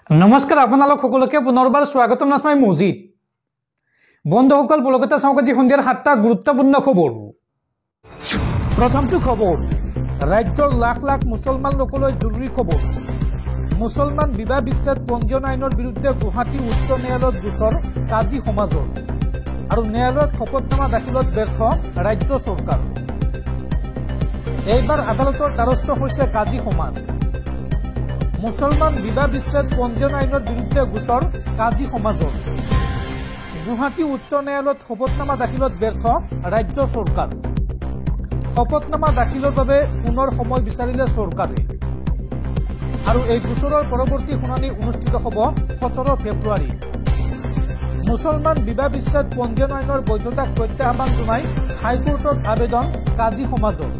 নমস্কাৰ আপোনালোক সকলোকে পুনৰবাৰ স্বাগতম নাছমাই মজিদ বন্ধুসকল বলকতা চাওকাজি সন্ধিয়াৰ 7টা গুৰুত্বপূৰ্ণ খবৰ প্ৰথমটো খবৰ ৰাজ্যৰ লাখ লাখ মুছলমান লোকলৈ জৰুৰী খবৰ মুছলমান বিবাহ বিচ্ছেদ পঞ্জীয়ন আইনৰ বিৰুদ্ধে গুৱাহাটী উচ্চ ন্যায়ালয়ত গোচৰ কাজী সমাজৰ আৰু ন্যায়ালয়ত শপতনামা দাখিলত ব্যৰ্থ ৰাজ্য চৰকাৰ এইবাৰ আদালতৰ দ্বাৰস্থ হৈছে কাজী সমাজ মুছলমান বিবাহ বিচ্ছেদ পঞ্জীয়ন আইনৰ বিৰুদ্ধে গোচৰ কাজী সমাজৰ গুৱাহাটী উচ্চ ন্যায়ালয়ত শপতনামা দাখিলত ব্যৰ্থ ৰাজ্য চৰকাৰ শপতনামা দাখিলৰ বাবে পুনৰ সময় বিচাৰিলে চৰকাৰে আৰু এই গোচৰৰ পৰৱৰ্তী শুনানি অনুষ্ঠিত হ'ব 17 ফেব্ৰুৱাৰী মুছলমান বিবাহ বিচ্ছেদ পঞ্জীয়ন আইনৰ বৈধতাক প্ৰত্যাহ্বান জনাই হাইকোৰ্টত আবেদন কাজী সমাজৰ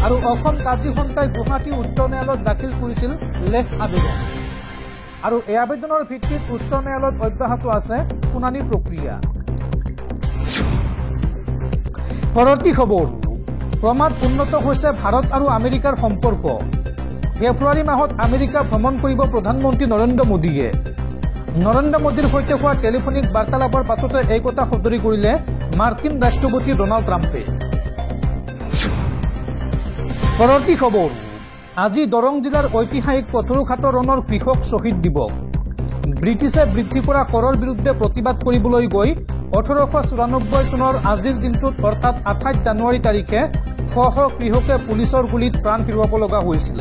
আৰু অসম কাজী সন্থাই গুৱাহাটী উচ্চ ন্যায়ালয়ত দাখিল কৰিছিল লেখ আবেদন আৰু এই আবেদনৰ ভিত্তিত উচ্চ ন্যায়ালয়ত অব্যাহত আছে শুনানি প্ৰক্ৰিয়া পৰৱৰ্তী খবৰ ক্ৰমাৎ উন্নত হৈছে ভাৰত আৰু আমেৰিকাৰ সম্পৰ্ক ফেব্ৰুৱাৰী মাহত আমেৰিকা ভ্ৰমণ কৰিব প্ৰধানমন্ত্ৰী নৰেন্দ্ৰ মোদীয়ে নৰেন্দ্ৰ মোদীৰ সৈতে হোৱা টেলিফোনিক বাৰ্তালাপৰ পাছতে এই কথা সদৰি কৰিলে মাৰ্কিন ৰাষ্ট্ৰপতি ডনাল্ড ট্ৰাম্পে পৰৱৰ্তী খবৰ আজি দৰং জিলাৰ ঐতিহাসিক পথৰুঘাটৰ ৰণৰ কৃষক শ্বহীদ দিৱস ব্ৰিটিছে বৃদ্ধি কৰা কৰৰ বিৰুদ্ধে প্ৰতিবাদ কৰিবলৈ গৈ 1894 চনৰ আজিৰ দিনটোত অৰ্থাৎ 28 জানুৱাৰী তাৰিখে শ শ কৃষকে পুলিচৰ গুলীত প্ৰাণ হেৰুৱাব লগা হৈছিল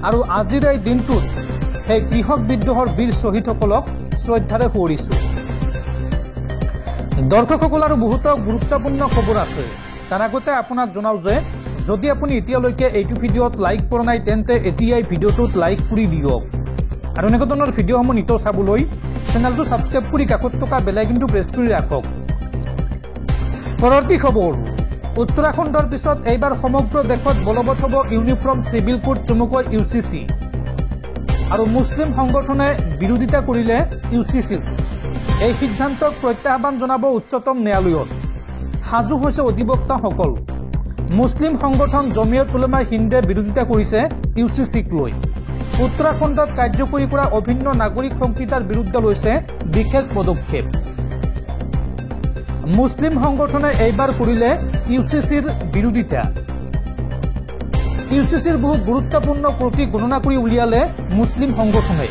আৰু আজিৰ এই দিনটোত সেই কৃষক বিদ্ৰোহৰ বীৰ শ্বহীদসকলক শ্ৰদ্ধাৰে সোঁৱৰিছো দৰ্শকসকল আৰু বহুতো গুৰুত্বপূৰ্ণ খবৰ আছে তাৰ আগতে আপোনাক জনাও যে যদি আপুনি এতিয়ালৈকে এইটো ভিডিঅ'ত লাইক কৰা নাই তেন্তে এতিয়াই ভিডিঅ'টোত লাইক কৰি দিয়ক আৰু এনেকুৱা ধৰণৰ ভিডিঅ'সমূহ নিতৌ চাবলৈ চেনেলটো ছাবস্ক্ৰাইব কৰি কাষত থকা বেল আইকনটো প্ৰেছ কৰি ৰাখক পৰৱৰ্তী খবৰ উত্তৰাখণ্ডৰ পিছত এইবাৰ সমগ্ৰ দেশত বলবৎ হ'ব ইউনিফৰ্ম চিভিল কোড চমুকৈ ইউচিচি আৰু মুছলিম সংগঠনে বিৰোধিতা কৰিলে ইউচিচিৰ এই সিদ্ধান্তক প্ৰত্যাহ্বান জনাব উচ্চতম ন্যায়ালয়ত সাজু হৈছে অধিবক্তাসকল মুছলিম সংগঠন জমিয়ত উলেমা হিন্দে বিৰোধিতা কৰিছে ইউচিচিক লৈ উত্তৰাখণ্ডত কাৰ্যকৰী কৰা অভিন্ন নাগৰিক সংহিতাৰ বিৰুদ্ধে লৈছে বিশেষ পদক্ষেপ মুছলিম সংগঠনে এইবাৰ কৰিলে ইউচিচিৰ বিৰোধিতা ইউচিচিৰ বহু গুৰুত্বপূৰ্ণ ত্ৰুটি গণনা কৰি উলিয়ালে মুছলিম সংগঠনে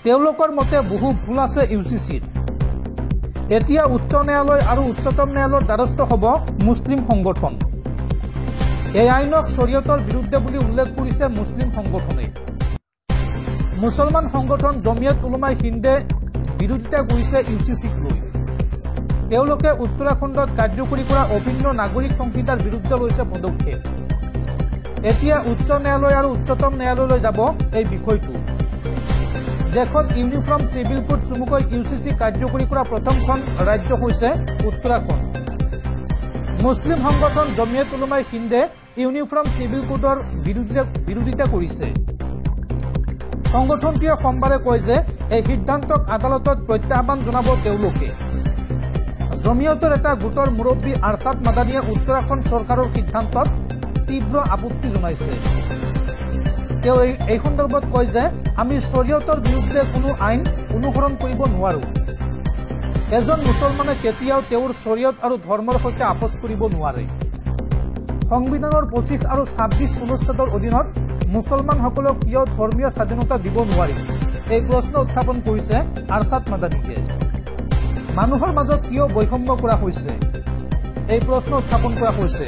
তেওঁলোকৰ মতে বহু ভুল আছে ইউচিচিত এতিয়া উচ্চ ন্যায়ালয় আৰু উচ্চতম ন্যায়ালয়ৰ দ্বাৰস্থ হ'ব মুছলিম সংগঠন এই আইনক শৰীয়তৰ বিৰুদ্ধে বুলি উল্লেখ কৰিছে মুছলিম সংগঠনে মুছলমান সংগঠন জমিয়ত উলেমা হিন্দে বিৰোধিতা কৰিছে ইউচিচিক লৈ তেওঁলোকে উত্তৰাখণ্ডত কাৰ্যকৰী কৰা অভিন্ন নাগৰিক সংহিতাৰ বিৰুদ্ধে লৈছে পদক্ষেপ এতিয়া উচ্চ ন্যায়ালয় আৰু উচ্চতম ন্যায়ালয়লৈ যাব এই বিষয়টো দেশত ইউনিফৰ্ম চিভিল কোড চমুকৈ ইউচিচি কাৰ্যকৰী কৰা প্ৰথমখন ৰাজ্য হৈছে উত্তৰাখণ্ড মুছলিম সংগঠন জমিয়ত উলেমা হিন্দে ইউনিফৰ্ম চিভিল কোডৰ বিৰোধিতা কৰিছে সংগঠনটোৱে সোমবাৰে কয় যে এই সিদ্ধান্তক আদালতত প্ৰত্যাহ্বান জনাব তেওঁলোকে জমিয়তৰ এটা গোটৰ মুৰব্বী আৰছাদ মাদানীয়ে উত্তৰাখণ্ড চৰকাৰৰ সিদ্ধান্তত তীব্ৰ আপত্তি জনাইছে তেওঁ এই সন্দৰ্ভত কয় যে আমি শৰীয়তৰ বিৰুদ্ধে কোনো আইন অনুসৰণ কৰিব নোৱাৰো এজন মুছলমানে কেতিয়াও তেওঁৰ শৰীয়ত আৰু ধৰ্মৰ সৈতে আপোচ কৰিব নোৱাৰে সংবিধানৰ 25 আৰু 26 অনুচ্ছেদৰ অধীনত মুছলমানসকলক কিয় ধৰ্মীয় স্বাধীনতা দিব নোৱাৰি এই প্ৰশ্ন উত্থাপন কৰিছে আৰছাদ মাদানীয়ে মানুহৰ মাজত কিয় বৈষম্য কৰা হৈছে এই প্ৰশ্ন উত্থাপন কৰা হৈছে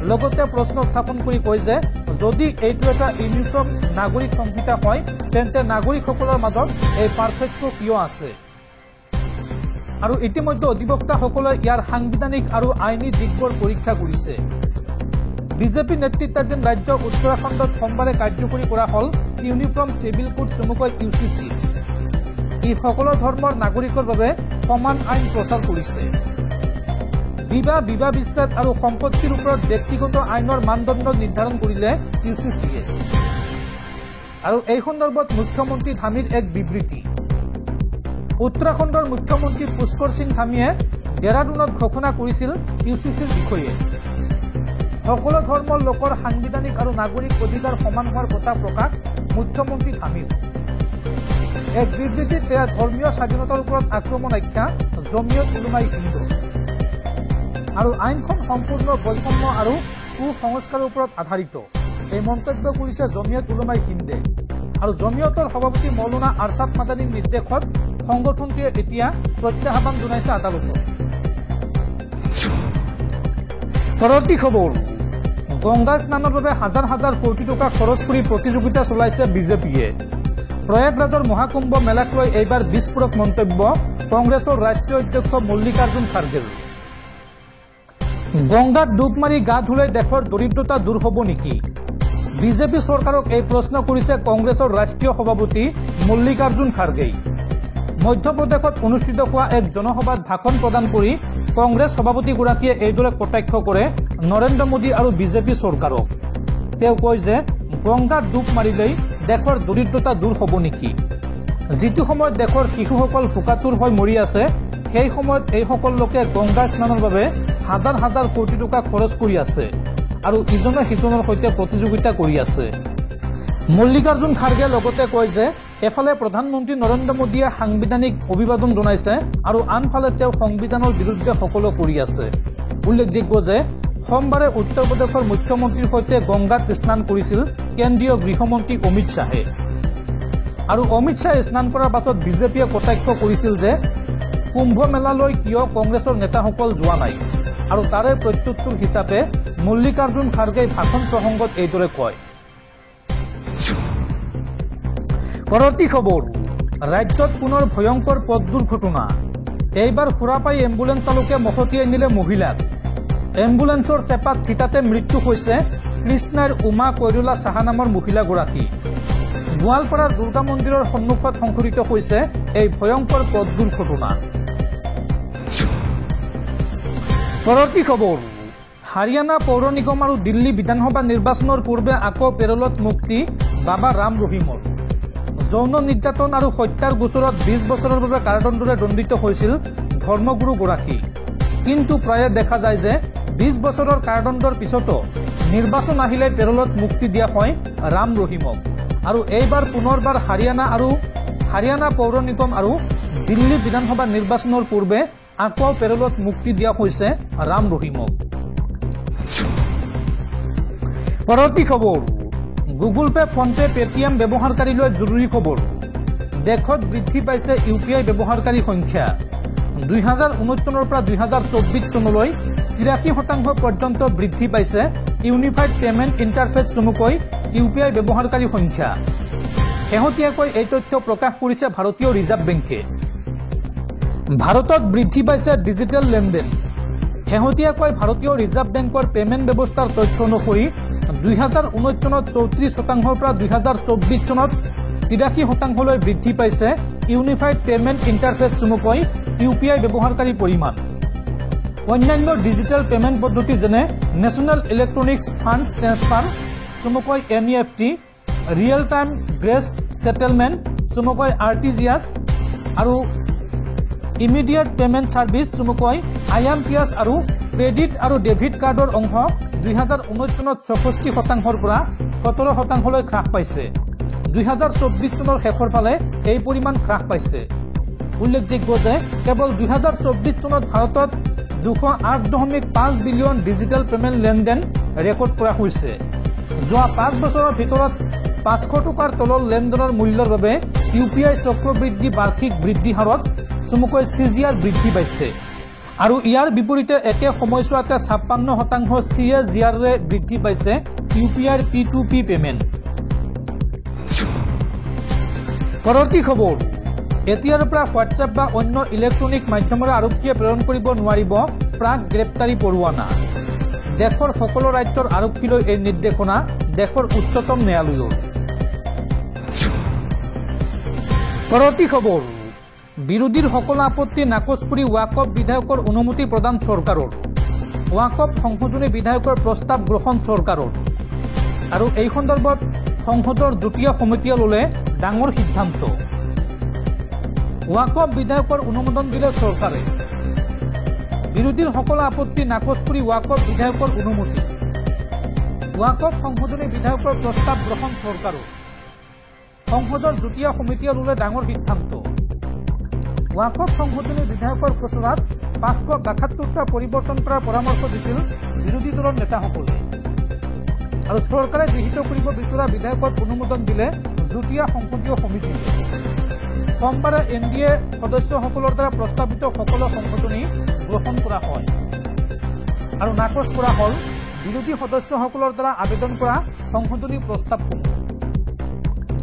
লগতে প্ৰশ্ন উত্থাপন কৰি কয় যে যদি এইটো এটা ইউনিফৰ্ম নাগৰিক সংহিতা হয় তেন্তে নাগৰিকসকলৰ মাজত এই পাৰ্থক্য কিয় আছে আৰু ইতিমধ্যে অধিবক্তাসকলে ইয়াৰ সাংবিধানিক আৰু আইনী দিশবোৰ পৰীক্ষা কৰিছে বিজেপি নেতৃত্বাধীন ৰাজ্য উত্তৰাখণ্ডত সোমবাৰে কাৰ্যকৰী কৰা হ'ল ইউনিফৰ্ম চিভিল কোড চমুকৈ ইউচিচি ই সকলো ধৰ্মৰ নাগৰিকৰ বাবে সমান আইন প্ৰচাৰ কৰিছে বিবাহ বিচ্ছেদ আৰু সম্পত্তিৰ ওপৰত ব্যক্তিগত আইনৰ মানদণ্ড নিৰ্ধাৰণ কৰিলে ইউচিচিয়ে আৰু এই সন্দৰ্ভত মুখ্যমন্ত্ৰী ধামীৰ এক বিবৃতি উত্তৰাখণ্ডৰ মুখ্যমন্ত্ৰী পুষ্কৰ সিং ধামীয়ে ডেৰাডুনত ঘোষণা কৰিছিল ইউচিচিৰ বিষয়ে সকলো ধৰ্মৰ লোকৰ সাংবিধানিক আৰু নাগৰিক অধিকাৰ সমান হোৱাৰ কথা প্ৰকাশ মুখ্যমন্ত্ৰী ধামীৰ এক বিবৃতিত এয়া ধৰ্মীয় স্বাধীনতাৰ ওপৰত আক্ৰমণ আখ্যা জমিয়ত উলামায়ে হিন্দ আৰু আইনখন সম্পূৰ্ণ বৈষম্য আৰু কুসংস্কাৰৰ ওপৰত আধাৰিত এই মন্তব্য কৰিছে জমিয়ত উলামায়ে হিন্দে আৰু জমিয়তৰ সভাপতি মৌলানা আৰছাদ মাদানীৰ নিৰ্দেশত সংগঠনটোৱে এতিয়া প্ৰত্যাহ্বান জনাইছে আদালতত। পৰৱৰ্তী খবৰ গংগা স্নানৰ বাবে হাজাৰ হাজাৰ কোটি টকা খৰচ কৰি প্ৰতিযোগিতা চলাইছে বিজেপিয়ে। প্ৰয়াগৰাজৰ মহাকুম্ভ মেলাক লৈ এইবাৰ বিস্ফোৰক মন্তব্য কংগ্ৰেছৰ ৰাষ্ট্ৰীয় অধ্যক্ষ মল্লিকাৰ্জুন খাৰ্গেৰ। গংগাত ডুব মাৰি গা ধুলে দেশৰ দৰিদ্ৰতা দূৰ হ'ব নেকি? বিজেপি চৰকাৰক এই প্ৰশ্ন কৰিছে কংগ্ৰেছৰ ৰাষ্ট্ৰীয় সভাপতি মল্লিকাৰ্জুন খাৰ্গেই। মধ্যপ্ৰদেশত অনুষ্ঠিত হোৱা এক জনসভাত ভাষণ প্ৰদান কৰি কংগ্ৰেছ সভাপতিগৰাকীয়ে এইদৰে কটাক্ষ কৰে নৰেন্দ্ৰ মোদী আৰু বিজেপি চৰকাৰক। তেওঁ কয় যে গংগাত ডুব মাৰিলেই দেশৰ দৰিদ্ৰতা দূৰ হ'ব নেকি? যিটো সময়ত দেশৰ শিশুসকল ভোকাতুৰ হৈ মৰি আছে সেই সময়ত এইসকল লোকে গংগা স্নানৰ বাবে হাজাৰ হাজাৰ কোটি টকা খৰচ কৰি আছে আৰু ইজনে সিজনৰ সৈতে প্ৰতিযোগিতা কৰি আছে। মল্লিকাৰ্জুন খাৰ্গে লগতে কয় যে এফালে প্ৰধানমন্ত্ৰী নৰেন্দ্ৰ মোদীয়ে সাংবিধানিক অভিবাদন জনাইছে আৰু আনফালে তেওঁ সংবিধানৰ বিৰুদ্ধে সকলো কৰি আছে। উল্লেখযোগ্য যে সোমবাৰে উত্তৰ প্ৰদেশৰ মুখ্যমন্ত্ৰীৰ সৈতে গংগাত স্নান কৰিছিল কেন্দ্ৰীয় গৃহমন্ত্ৰী অমিত শ্বাহে আৰু অমিত শ্বাহে স্নান কৰাৰ পাছত বিজেপিয়ে কটাক্ষ কৰিছিল যে কুম্ভ মেলালৈ কিয় কংগ্ৰেছৰ নেতাসকল যোৱা নাই আৰু তাৰে প্ৰত্যুত্তৰ হিচাপে মল্লিকাৰ্জুন খাৰ্গেই ভাষণ প্ৰসংগত এইদৰে কয়। পৰৱৰ্তী খবৰ ৰাজ্যত পুনৰ ভয়ংকৰ পথ দুৰ্ঘটনা। এইবাৰ সুৰাপাই এম্বুলেন্স চালকে মহতিয়াই নিলে মহিলাক। এম্বুলেন্সৰ চেপাত থিতাতে মৃত্যু হৈছে কৃষ্ণাৰ উমা কৈৰুলা চাহা নামৰ মহিলাগৰাকী। গোৱালপাৰাৰ দুৰ্গা মন্দিৰৰ সন্মুখত সংঘটিত হৈছে এই ভয়ংকৰ পথ দুৰ্ঘটনা। পৰৱৰ্তী খবৰ হাৰিয়ানা পৌৰ নিগম আৰু দিল্লী বিধানসভা নিৰ্বাচনৰ পূৰ্বে আকৌ পেৰোলত মুক্তি বাবা ৰাম ৰহিমৰ। যৌন নিৰ্যাতন আৰু হত্যাৰ গোচৰত 20 বছৰৰ বাবে কাৰাদণ্ডৰে দণ্ডিত হৈছিল ধৰ্মগুৰুগৰাকী। কিন্তু প্ৰায়ে দেখা যায় যে 20 বছৰৰ কাৰাদণ্ডৰ পিছতো নিৰ্বাচন আহিলে পেৰোলত মুক্তি দিয়া হয় ৰাম ৰহিমক আৰু এইবাৰ পুনৰবাৰ হাৰিয়ানা পৌৰ নিগম আৰু দিল্লী বিধানসভা নিৰ্বাচনৰ পূৰ্বে আকৌ পেৰোলত মুক্তি দিয়া হৈছে ৰাম ৰহিমক। পৰৱৰ্তী খবৰ গুগল পে ফোনপে পেটিএম ব্যৱহাৰকাৰীলৈ জৰুৰী খবৰ। দেশত বৃদ্ধি পাইছে ইউপিআই ব্যৱহাৰকাৰী সংখ্যা। 2019 চনৰ পৰা 2024 চনলৈ 83% পৰ্যন্ত বৃদ্ধি পাইছে ইউনিফাইড পেমেণ্ট ইণ্টাৰফেচ চমুকৈ ইউপিআই ব্যৱহাৰকাৰী সংখ্যা। শেহতীয়াকৈ এই তথ্য প্ৰকাশ কৰিছে ভাৰতীয় ৰিজাৰ্ভ বেংকে। ভাৰতত বৃদ্ধি পাইছে ডিজিটেল লেনদেন। শেহতীয়াকৈ ভাৰতীয় ৰিজাৰ্ভ বেংকৰ পেমেণ্ট ব্যৱস্থাৰ তথ্য অনুসৰি 2019 চনত 34% পৰা 2024 চনত 83%লৈ বৃদ্ধি পাইছে ইউনিফাইড পেমেণ্ট ইণ্টাৰফেচ চমুকৈ ইউপিআই ব্যৱহাৰকাৰী পৰিমাণ। অন্যান্য ডিজিটেল পেমেণ্ট পদ্ধতি যেনে নেশ্যনেল ইলেক্ট্ৰনিক্স ফাণ্ড ট্ৰেন্সফাৰ চমুকৈ NEFT, real time grace settlement চমুকৈ RTGS আৰু ইমিডিয়েট পেমেণ্ট ছাৰ্ভিচ চমুকৈ IMPS আৰু ক্ৰেডিট আৰু ডেবিট কাৰ্ডৰ অংশ 2019 চনত 66%ৰ পৰা 17%লৈ হ্ৰাস পাইছে। 2024 চনৰ শেষৰ ফালে এই পৰিমাণ হ্ৰাস পাইছে। উল্লেখযোগ্য যে কেৱল 2024 চনত ভাৰতত 208.5 বিলিয়ন ডিজিটেল পেমেণ্ট লেনদেন ৰেকৰ্ড কৰা হৈছে। যোৱা 5 বছৰৰ ভিতৰত 500 টকাৰ তলৰ লেনদেনৰ মূল্যৰ বাবে ইউপিআই চক্ৰবৃদ্ধি বাৰ্ষিক বৃদ্ধি হাৰত চমুকৈ CGR বৃদ্ধি পাইছে আৰু ইয়াৰ বিপৰীতে একে সময়ছোৱাতে 56% CAGR বৃদ্ধি পাইছে ইউপিআইৰ P2P পেমেণ্ট। পৰৱৰ্তী খবৰ এতিয়াৰ পৰা হোৱাটছএপ বা অন্য ইলেক্ট্ৰনিক মাধ্যমেৰে আৰক্ষীয়ে প্ৰেৰণ কৰিব নোৱাৰিব প্ৰাক গ্ৰেপ্তাৰী পৰোৱানা। দেশৰ সকলো ৰাজ্যৰ আৰক্ষীলৈ এই নিৰ্দেশনা দেশৰ উচ্চতম ন্যায়ালয়ৰ। পৰৱৰ্তী খবৰ বিৰোধীৰ সকলো আপত্তি নাকচ কৰি ৱাকফ বিধায়কৰ অনুমতি প্ৰদান চৰকাৰৰ। ৱাকফ সংশোধনী বিধায়কৰ প্ৰস্তাৱ গ্ৰহণ চৰকাৰৰ আৰু এই সন্দৰ্ভত সংসদৰ যুটীয়া সমিতিয়ে ল'লে ডাঙৰ সিদ্ধান্ত। ৱাকফ বিধায়কৰ অনুমোদন দিলে চৰকাৰে। বিৰোধীৰ সকলো আপত্তি নাকচ কৰি ৱাকফ বিধায়কৰ অনুমতি। ৱাকফ সংশোধনী বিধায়কৰ প্ৰস্তাৱ গ্ৰহণ চৰকাৰৰ। সংসদৰ যুটীয়া সমিতিয়ে ল'লে ডাঙৰ সিদ্ধান্ত। ৱাকফ সংশোধনী বিধেয়কৰ খচৰাত 572টা পৰিৱৰ্তন কৰাৰ পৰামৰ্শ দিছিল বিৰোধী দলৰ নেতাসকলে। আৰু চৰকাৰে গৃহীত কৰিব বিচৰা বিধেয়কত অনুমোদন দিলে যুটীয়া সংসদীয় সমিতিয়ে। সোমবাৰে NDA সদস্যসকলৰ দ্বাৰা প্ৰস্তাৱিত সকলো সংশোধনী গ্ৰহণ কৰা হয় আৰু নাকচ কৰা হ'ল বিৰোধী সদস্যসকলৰ দ্বাৰা আবেদন কৰা সংশোধনী প্ৰস্তাৱসমূহ।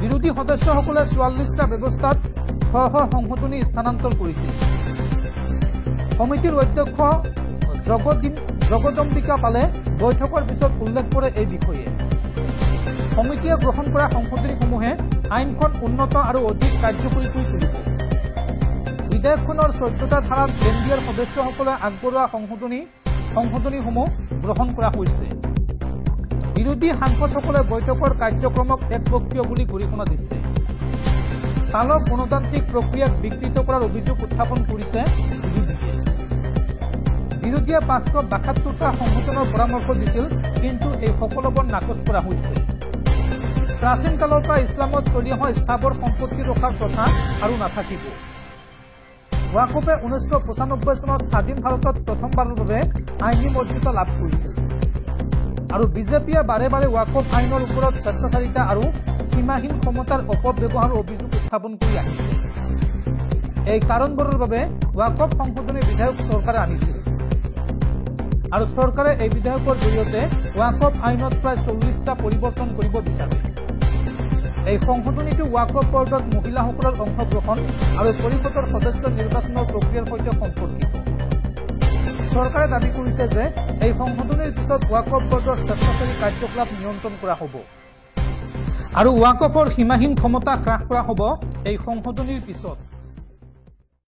বিৰোধী সদস্যসকলে 44টা ব্যৱস্থাত সংশোধনী স্থানান্তৰ কৰিছিল। সমিতিৰ অধ্যক্ষ জগদম্বিকা পালে বৈঠকৰ পিছত উল্লেখ কৰে এই বিষয়ে। সমিতিয়ে গ্ৰহণ কৰা সংশোধনীসমূহে আইনখন উন্নত আৰু অধিক কাৰ্যকৰী কৰি তুলিব। বিধেয়কখনৰ 14টা ধাৰাত NDAৰ সদস্যসকলে আগবঢ়োৱা সংশোধনীসমূহ গ্ৰহণ কৰা হৈছে। বিৰোধী সাংসদসকলে বৈঠকৰ কাৰ্যক্ৰমক একপক্ষীয় বুলি গৰিহণা দিছে। তালক গণতান্ত্ৰিক প্ৰক্ৰিয়াক বিকৃত কৰাৰ অভিযোগ উত্থাপন কৰিছে বিৰোধীয়ে। বিৰোধীয়ে 572টা সংশোধনৰ পৰামৰ্শ দিছিল, কিন্তু এই সকলোবোৰ নাকচ কৰা হৈছে। প্ৰাচীন কালৰ পৰা ইছলামত চলি অহা স্থাবৰ সম্পত্তি ৰখাৰ প্ৰথা আৰু নাথাকিব। ৱাকফে 1995 চনত স্বাধীন ভাৰতত প্ৰথমবাৰৰ বাবে আইনী মৰ্যাদা লাভ কৰিছিল আৰু বিজেপিয়ে বাৰে বাৰে ৱাকফ আইনৰ ওপৰত স্বেচ্ছাচাৰিতা আৰু সীমাহীন ক্ষমতাৰ অপব্যৱহাৰৰ অভিযোগ উত্থাপন কৰি আহিছে। এই কাৰণবোৰৰ বাবে ৱাকফ সংশোধনী বিধেয়ক চৰকাৰে আনিছিল আৰু চৰকাৰে এই বিধেয়কৰ জৰিয়তে ৱাকফ আইনত প্ৰায় 40টা পৰিৱৰ্তন কৰিব বিচাৰে। এই সংশোধনীটো ৱাকফ বৰ্ডত মহিলাসকলৰ অংশগ্ৰহণ আৰু পৰিষদৰ সদস্য নিৰ্বাচনৰ প্ৰক্ৰিয়াৰ সৈতে সম্পৰ্কিত। চৰকাৰে দাবী কৰিছে যে এই সংশোধনীৰ পিছত ৱাকফ বৰ্ডৰ স্বেচ্ছাচাৰী কাৰ্যকলাপ নিয়ন্ত্ৰণ কৰা হ'ব আৰু ৱাকফৰ সীমাহীন ক্ষমতা হ্ৰাস কৰা হ'ব এই সংশোধনীৰ পিছত।